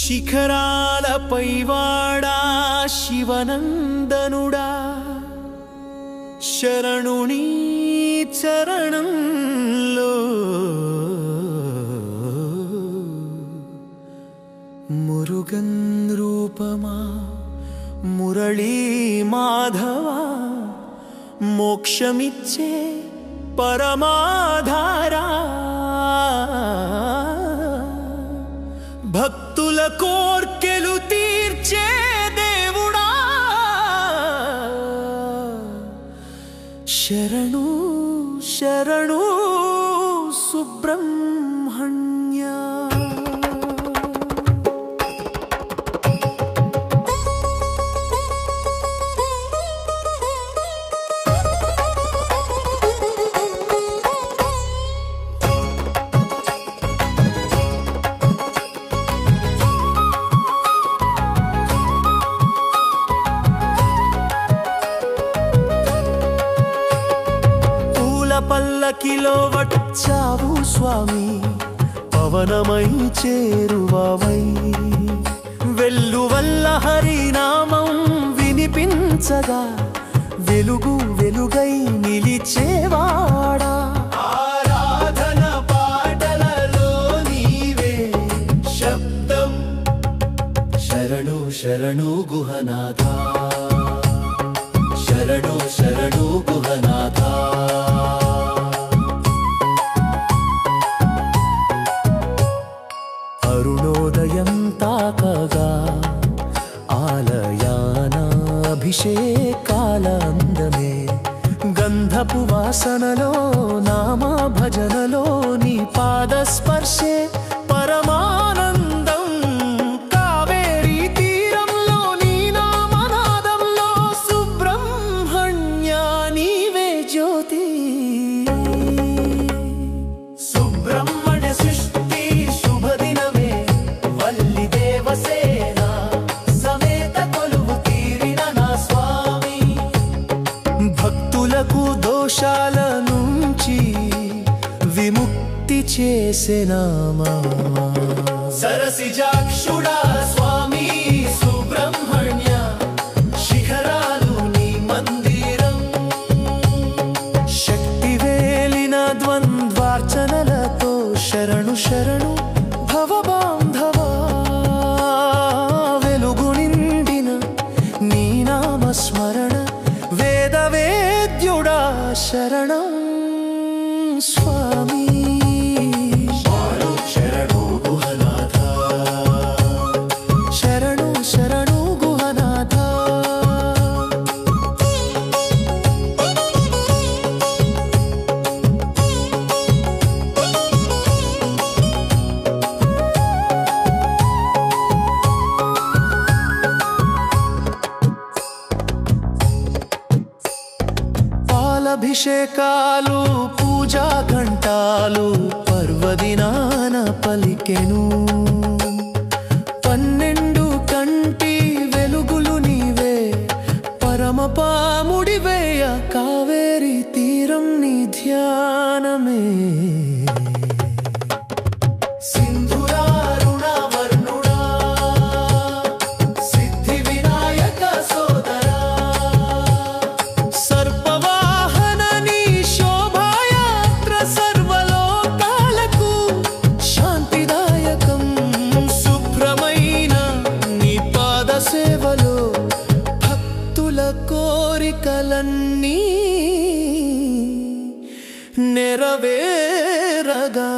శిఖరాలపై వాడా శివనందనుడా శరణుని చరణంలో మురుగన్ రూపమా మురళీ మాధవా మోక్షమిచ్చే పరమాధారా భక్తుల కోర్కెలు తీర్చే దేవుడా శరణు శరణు సుబ్రహ్మణ్య పల్లకిలో వచ్చావు స్వామి పవనమై చేరువవై వెల్లువల్ల హరినామం వినిపించగా వెలుగు వెలుగై నిలిచేవాడా ఆరాధన పాటలలో నీవే శబ్దం శరణు శరణు గుహనాథ శరణు శరణు గుహనాథ అరుణోదయం తాకగా ఆలయాన అభిషేకాల అందమే గంధపు వాసనలో నామ భజనలో నీ పాదస్పర్శే పరమానందం కావేరీ తీరంలో నీ నామనాదంలో సుబ్రహ్మణ్య నీవే జ్యోతి సుబ్రహ్మణ్య సృష్టి శుభదినమే వల్లి దేవసేన సమేత కొలువు తీరిన నా స్వామి భక్తులకు దోషాల నుంచి విముక్తి చేసెనామా సరసిజాక్షుడా స్వామి సుబ్రహ్మణ్య శిఖరాలు నీ మందిరం శక్తి వేలిన ద్వంద్వార్చనలతో శరణు శరణు భవబాంధవా వెలుగు నిండిన నీ నామస్మరణ వేద వేద్యుడా శరణం స్వామి శరణు గుహనాథ శరణు శరణు గుహనాథ పాలభిషేకాలు పూజా ఘంటాలు పర్వదినాన పలికెను 12 కంటి వెలుగులు నీవే పరమపాముడివేయ కావేరీ తీరం నీ ధ్యానమే సేవలో భక్తుల కోరికలన్నీ నెరవేరగా